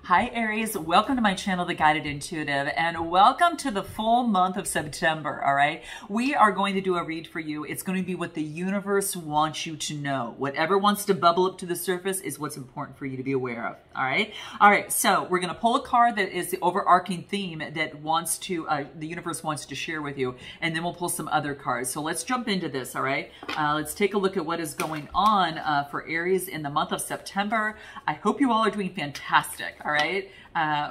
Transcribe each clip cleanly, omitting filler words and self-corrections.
Hi Aries, welcome to my channel, The Guided Intuitive, and welcome to the full month of September, all right? We are going to do a read for you. It's going to be what the universe wants you to know. Whatever wants to bubble up to the surface is what's important for you to be aware of, all right? All right, so we're going to pull a card that is the overarching theme that the universe wants to share with you, and then we'll pull some other cards. So let's jump into this, all right? Let's take a look at what is going on for Aries in the month of September. I hope you all are doing fantastic, all right?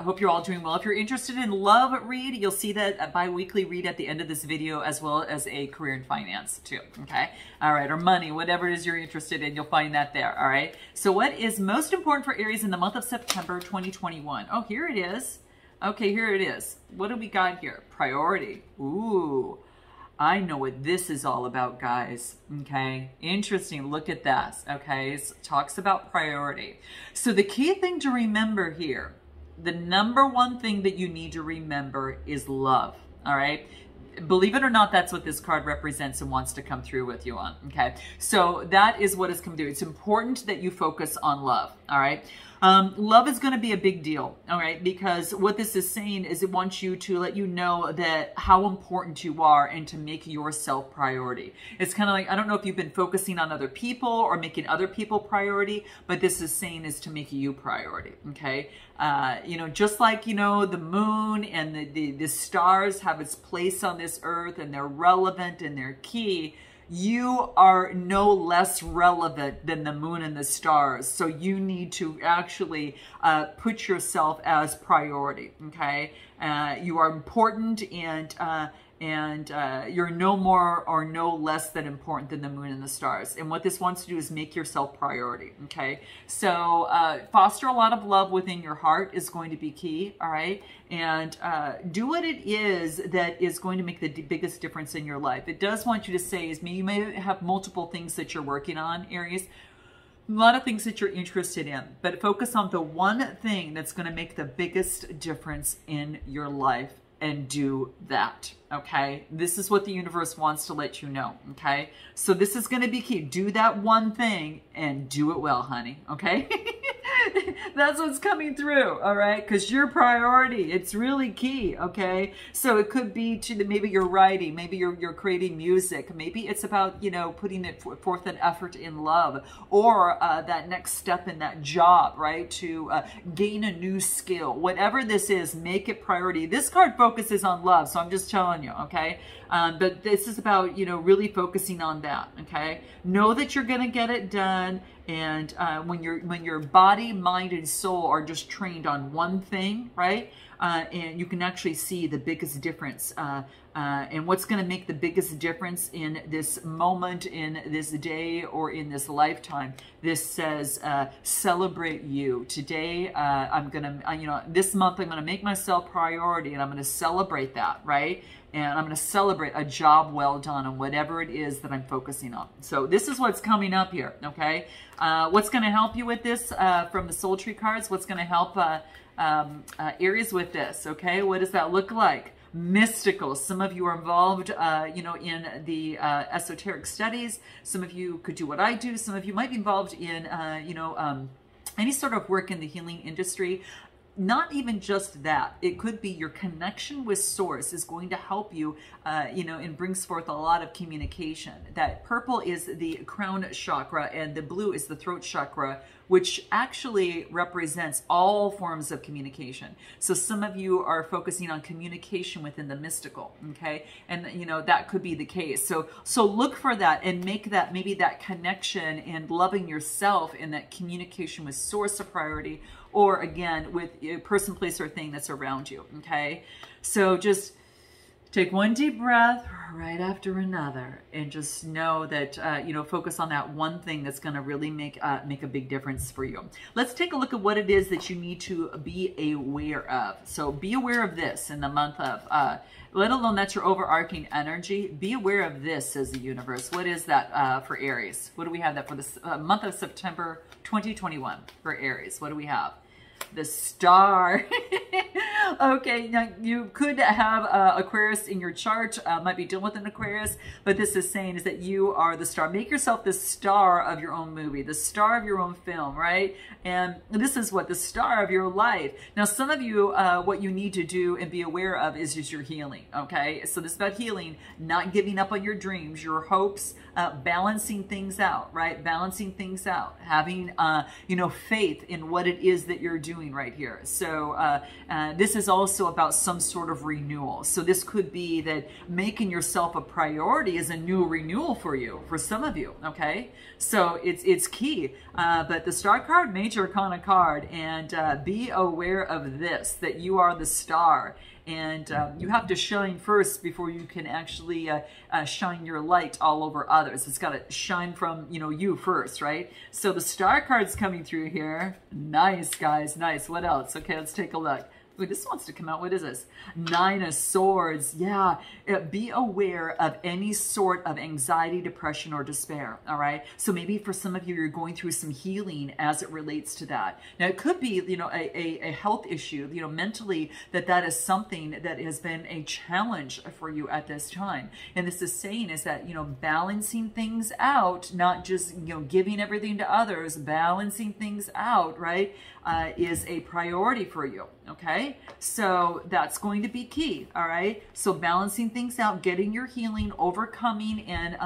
Hope you're all doing well. If you're interested in love read, you'll see that a bi-weekly read at the end of this video, as well as a career and finance too, okay? All right, or money, whatever it is you're interested in, you'll find that there, all right? So what is most important for Aries in the month of September 2021? Oh, here it is. Okay, here it is. What do we got here? Priority. Ooh, I know what this is all about, guys. Okay, interesting. Look at this. Okay, it talks about priority. So the key thing to remember here, the number one thing that you need to remember is love. All right. Believe it or not, that's what this card represents and wants to come through with you on. Okay, so that is what is coming through. It's important that you focus on love. All right. Love is going to be a big deal, all right, because what this is saying is it wants you to let you know that how important you are and to make yourself priority. It's kind of like, I don't know if you've been focusing on other people or making other people priority, but this is saying is to make you priority, okay? Just like, the moon and the stars have its place on this earth and they're relevant and they're key, you are no less relevant than the moon and the stars. So you need to actually put yourself as priority, okay? You are important and you're no more or no less than important than the moon and the stars. And what this wants to do is make yourself priority, okay? So foster a lot of love within your heart is going to be key, all right? And do what it is that is going to make the biggest difference in your life. It does want you to say, you may have multiple things that you're working on, Aries, a lot of things that you're interested in, but focus on the one thing that's going to make the biggest difference in your life and do that, okay? This is what the universe wants to let you know, okay? So this is going to be key. Do that one thing and do it well, honey, okay? That's what's coming through, all right? Because your priority, it's really key, okay? So it could be maybe you're writing, maybe you're creating music, maybe it's about, putting it forth an effort in love, or that next step in that job, right? To gain a new skill. Whatever this is, make it priority. This card focuses on love, so I'm just telling you, okay? But this is about, really focusing on that, okay? Know that you're going to get it done. And when your body, mind, and soul are just trained on one thing, right? And you can actually see the biggest difference. And what's going to make the biggest difference in this moment, in this day, or in this lifetime? This says, celebrate you. Today, I'm going to, this month, I'm going to make myself priority, and I'm going to celebrate that, right? And I'm going to celebrate a job well done on whatever it is that I'm focusing on. So this is what's coming up here, okay? What's going to help you with this from the Soul Tree cards? What's going to help Aries with this, okay? What does that look like? Mystical. Some of you are involved, in the esoteric studies. Some of you could do what I do. Some of you might be involved in, any sort of work in the healing industry. Not even just that. It could be your connection with source is going to help you, and brings forth a lot of communication. That purple is the crown chakra and the blue is the throat chakra, which actually represents all forms of communication. So some of you are focusing on communication within the mystical, okay? And, that could be the case. So look for that and make that, maybe that connection and loving yourself and that communication with source a priority, or again, with a person, place, or thing that's around you, okay? So just take one deep breath right after another and just know that, focus on that one thing that's going to really make a big difference for you. Let's take a look at what it is that you need to be aware of. So be aware of this in the month of, let alone that's your overarching energy. Be aware of this, says the universe. What is that for Aries? What do we have that for the month of September 2021 for Aries? What do we have? the star. Okay, now you could have Aquarius in your chart, might be dealing with an Aquarius, but this is saying is that you are the star. Make yourself the star of your own movie, the star of your own film, right? And this is what the star of your life. Now, some of you, what you need to do and be aware of is your healing, okay? So this is about healing, not giving up on your dreams, your hopes, balancing things out, right? Balancing things out, having, you know, faith in what it is that you're doing right here. So this is also about some sort of renewal. So this could be that making yourself a priority is a new renewal for you, for some of you, okay? So it's key. But the star card, major arcana card, and be aware of this, that you are the star. And you have to shine first before you can actually shine your light all over others. It's got to shine from, you know, you first, right? So the star card's coming through here. Nice, guys, nice. What else? Okay, let's take a look. Ooh, this wants to come out. What is this? 9 of Swords. Yeah. Be aware of any sort of anxiety, depression, or despair. All right. So maybe for some of you, you're going through some healing as it relates to that. Now, it could be, you know, a health issue, you know, mentally, that is something that has been a challenge for you at this time. And this is saying is that, you know, balancing things out, not just, you know, giving everything to others, balancing things out, right, is a priority for you. Okay, so that's going to be key. All right, so balancing things out, getting your healing, overcoming, and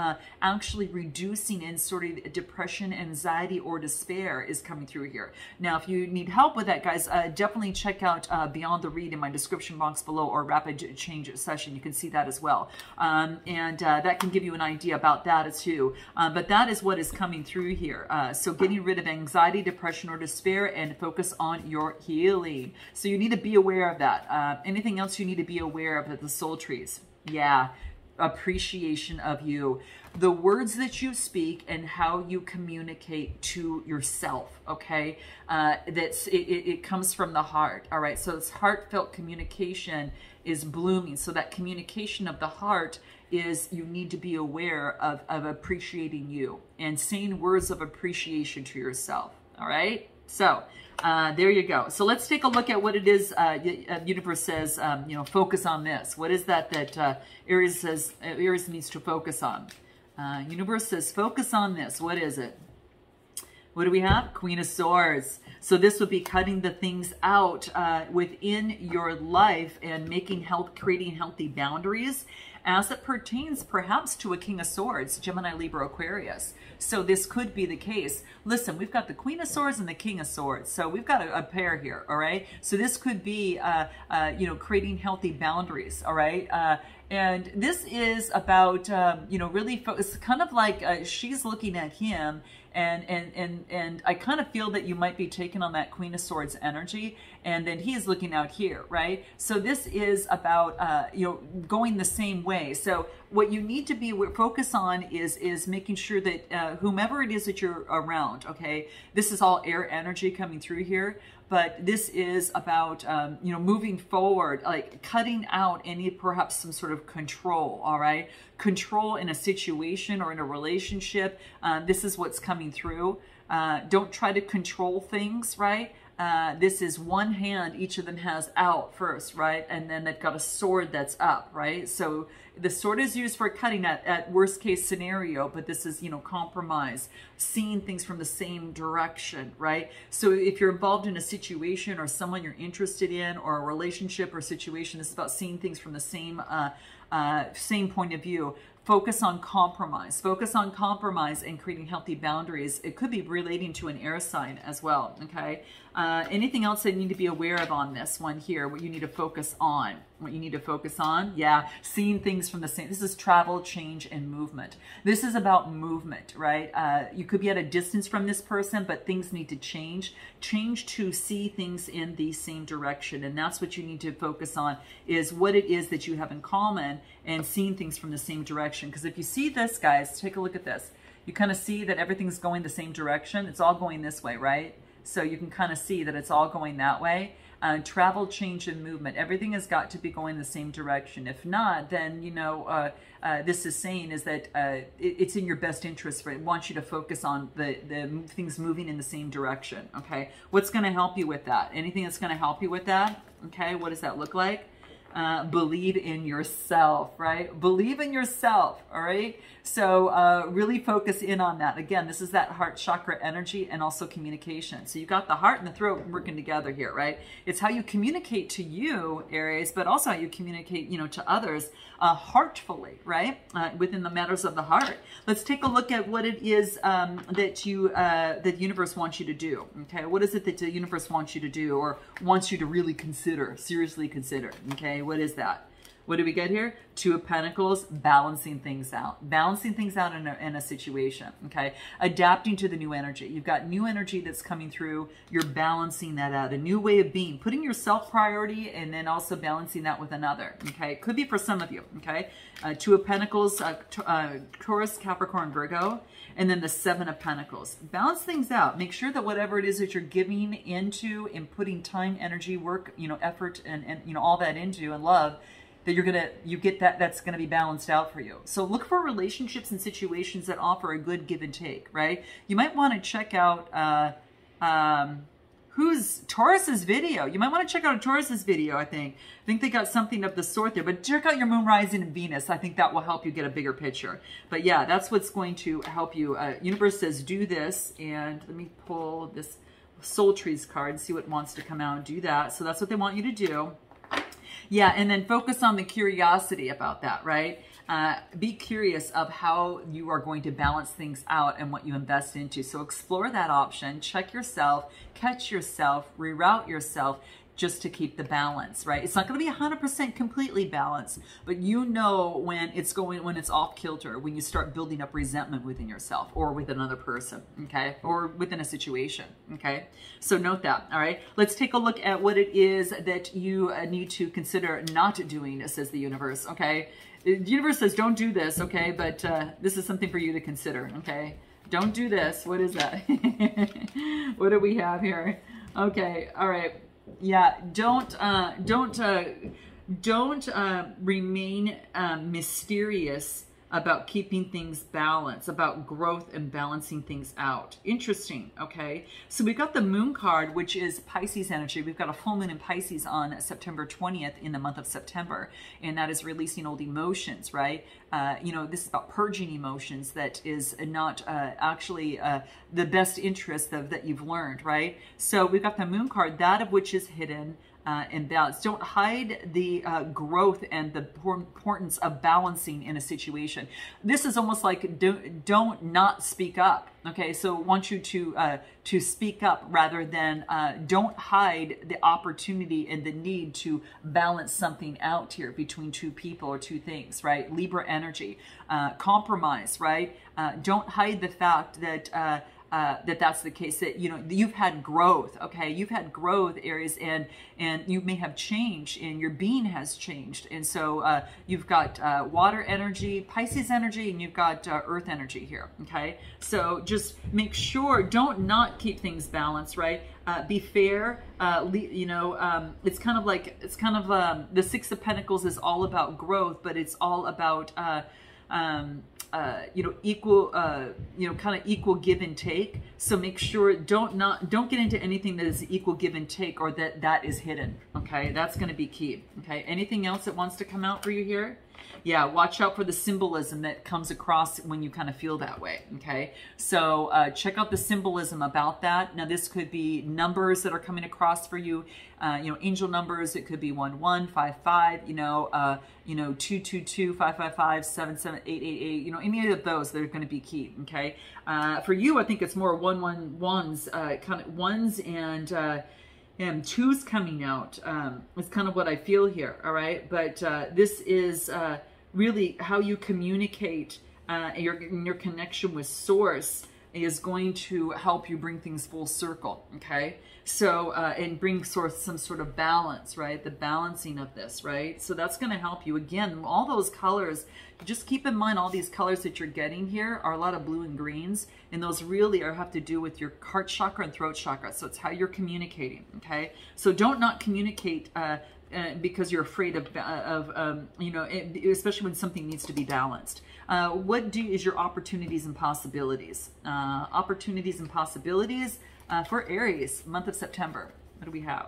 actually reducing in sort of depression, anxiety, or despair is coming through here. Now, if you need help with that, guys, definitely check out Beyond the Read in my description box below, or Rapid Change Session. You can see that as well, and that can give you an idea about that too. But that is what is coming through here. So getting rid of anxiety, depression, or despair, and focus on your healing. So you need to be aware of that. Anything else you need to be aware of? The soul trees. Yeah. Appreciation of you. The words that you speak and how you communicate to yourself. Okay. It comes from the heart. All right. So this heartfelt communication is blooming. So that communication of the heart is, you need to be aware of appreciating you and saying words of appreciation to yourself. All right. So there you go. So let's take a look at what it is. Universe says, you know, focus on this. What is that Aries says Aries needs to focus on? Universe says, focus on this. What is it? What do we have? Queen of Swords. So this would be cutting the things out within your life and creating healthy boundaries as it pertains perhaps to a King of Swords, Gemini, Libra, Aquarius. So this could be the case. Listen, we've got the Queen of Swords and the King of Swords. So we've got a pair here, all right? So this could be, you know, creating healthy boundaries, all right? And this is about, you know, really, it's kind of like she's looking at him, and I kind of feel that you might be taking on that Queen of Swords energy, and then he's looking out here, right? So this is about, you know, going the same way. So what you need to be focus on is making sure that whomever it is that you're around, okay, this is all air energy coming through here. But this is about, you know, moving forward, like cutting out any, perhaps some sort of control, all right? Control in a situation or in a relationship. This is what's coming through. Don't try to control things, right? This is one hand, each of them has out first, right? And then they've got a sword that's up, right? So the sword is used for cutting at worst case scenario, but this is, you know, compromise, seeing things from the same direction, right? So if you're involved in a situation or someone you're interested in, or a relationship or situation, it's about seeing things from the same point of view. Focus on compromise. Focus on compromise and creating healthy boundaries. It could be relating to an air sign as well, okay? Anything else that you need to be aware of on this one here, what you need to focus on? What you need to focus on? Yeah, seeing things from the same. This is travel, change, and movement. This is about movement, right? You could be at a distance from this person, but things need to change. Change to see things in the same direction. And that's what you need to focus on, is what it is that you have in common and seeing things from the same direction. Because if you see this, guys, take a look at this. You kind of see that everything's going the same direction. It's all going this way, right? So you can kind of see that it's all going that way. Travel, change, and movement. Everything has got to be going the same direction. If not, then, you know, this is saying is that it's in your best interest. It wants you to focus on the things moving in the same direction. Okay. What's going to help you with that? Anything that's going to help you with that? Okay. What does that look like? Believe in yourself, right? Believe in yourself, all right? So really focus in on that. Again, this is that heart chakra energy and also communication. So you got the heart and the throat working together here, right? It's how you communicate to you, Aries, but also how you communicate, you know, to others heartfully, right? Within the matters of the heart. Let's take a look at what it is that the universe wants you to do, okay? What is it that the universe wants you to do or wants you to really consider, seriously consider, okay? What is that? What do we get here? Two of Pentacles, balancing things out. Balancing things out in a situation, okay? Adapting to the new energy. You've got new energy that's coming through. You're balancing that out. A new way of being. Putting yourself priority and then also balancing that with another, okay? It could be for some of you, okay? Two of Pentacles, Taurus, Capricorn, Virgo. And then the Seven of Pentacles. Balance things out. Make sure that whatever it is that you're giving into and putting time, energy, work, you know, effort, and you know, all that into and love, that you get that's gonna be balanced out for you. So look for relationships and situations that offer a good give and take, right? You might want to check out Taurus's video. You might want to check out a Taurus's video, I think they got something of the sort there, but check out your moon rising in Venus. I think that will help you get a bigger picture. But yeah, that's what's going to help you. Universe says do this, and let me pull this Soul Trees card and see what wants to come out and do that. So that's what they want you to do. Yeah, and then focus on the curiosity about that, right? Be curious of how you are going to balance things out and what you invest into. So explore that option, check yourself, catch yourself, reroute yourself, just to keep the balance, right? It's not going to be 100% completely balanced, but you know when it's off kilter, when you start building up resentment within yourself or with another person, okay? Or within a situation, okay? So note that, all right? Let's take a look at what it is that you need to consider not doing, says the universe, okay? The universe says don't do this, okay? But this is something for you to consider, okay? Don't do this. What is that? What do we have here? Okay, all right. Yeah, don't remain mysterious about keeping things balanced, about growth and balancing things out. Interesting, okay? So we've got the moon card, which is Pisces energy. We've got a full moon in Pisces on September 20th in the month of September, and that is releasing old emotions, right? You know, this is about purging emotions that is not actually the best interest that you've learned, right? So we've got the moon card, that of which is hidden, and balance. Don't hide the growth and the importance of balancing in a situation. This is almost like don't not speak up. Okay, so I want you to speak up rather than don't hide the opportunity and the need to balance something out here between two people or two things, right? Libra energy, compromise, right? Don't hide the fact that that's the case, that, you know, you've had growth, okay? You've had growth, Aries, and you may have changed, and your being has changed. And so you've got water energy, Pisces energy, and you've got earth energy here, okay? So just make sure, don't not keep things balanced, right? Be fair, you know, it's kind of like, the Six of Pentacles is all about growth, but it's all about, you know, equal, you know, kind of equal give and take. So make sure don't get into anything that is equal give and take or that is hidden. Okay, that's going to be key. Okay, anything else that wants to come out for you here? Yeah, watch out for the symbolism that comes across when you kind of feel that way, okay? So check out the symbolism about that. Now, this could be numbers that are coming across for you, you know, angel numbers. It could be 1155, you know, 222, 555, 77888, you know, any of those that are going to be key, okay? For you, I think it's more 111s, kind of ones and twos coming out. It's kind of what I feel here, all right? But this is really how you communicate your connection with source. is going to help you bring things full circle, okay? So, and bring some sort of balance, right? The balancing of this, right? So that's going to help you. Again, all those colors, just keep in mind all these colors that you're getting here are a lot of blue and greens, and those really have to do with your heart chakra and throat chakra. So it's how you're communicating, okay? So don't not communicate because you're afraid of you know, especially when something needs to be balanced. What is your opportunities and possibilities? Opportunities and possibilities for Aries, month of September. What do we have?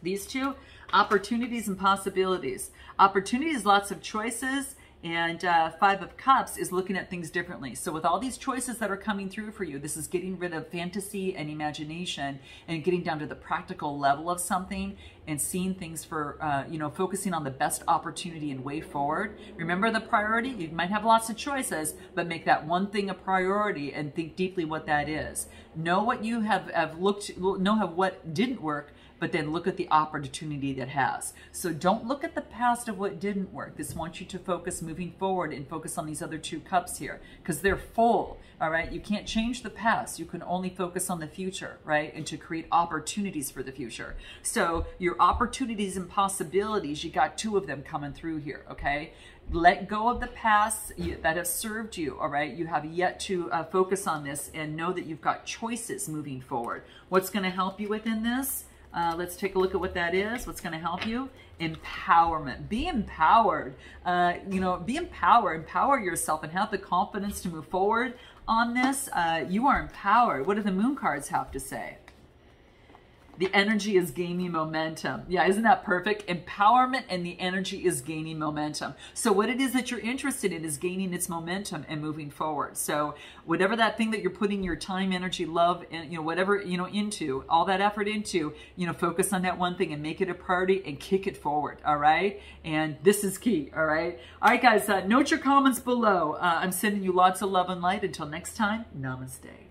These two, opportunities and possibilities. Opportunities, lots of choices. And Five of Cups is looking at things differently. So with all these choices that are coming through for you, this is getting rid of fantasy and imagination and getting down to the practical level of something and seeing things for, you know, focusing on the best opportunity and way forward. Remember the priority? You might have lots of choices, but make that one thing a priority and think deeply what that is. Know what you have what didn't work, but then look at the opportunity that has. So don't look at the past of what didn't work. This wants you to focus moving forward and focus on these other two cups here because they're full, all right? You can't change the past. You can only focus on the future, right? And to create opportunities for the future. So your opportunities and possibilities, you got two of them coming through here, okay? Let go of the past that have served you, all right? You have yet to focus on this and know that you've got choices moving forward. What's gonna help you within this? Let's take a look at what that is. What's going to help you? Empowerment. Be empowered. You know, be empowered. Empower yourself and have the confidence to move forward on this. You are empowered. What do the moon cards have to say? The energy is gaining momentum. Yeah, isn't that perfect? Empowerment and the energy is gaining momentum. So what it is that you're interested in is gaining its momentum and moving forward. So whatever that thing that you're putting your time, energy, love, and, you know, whatever, you know, into, all that effort into, you know, focus on that one thing and make it a priority and kick it forward, all right? And this is key, all right? All right, guys, note your comments below. I'm sending you lots of love and light. Until next time, namaste.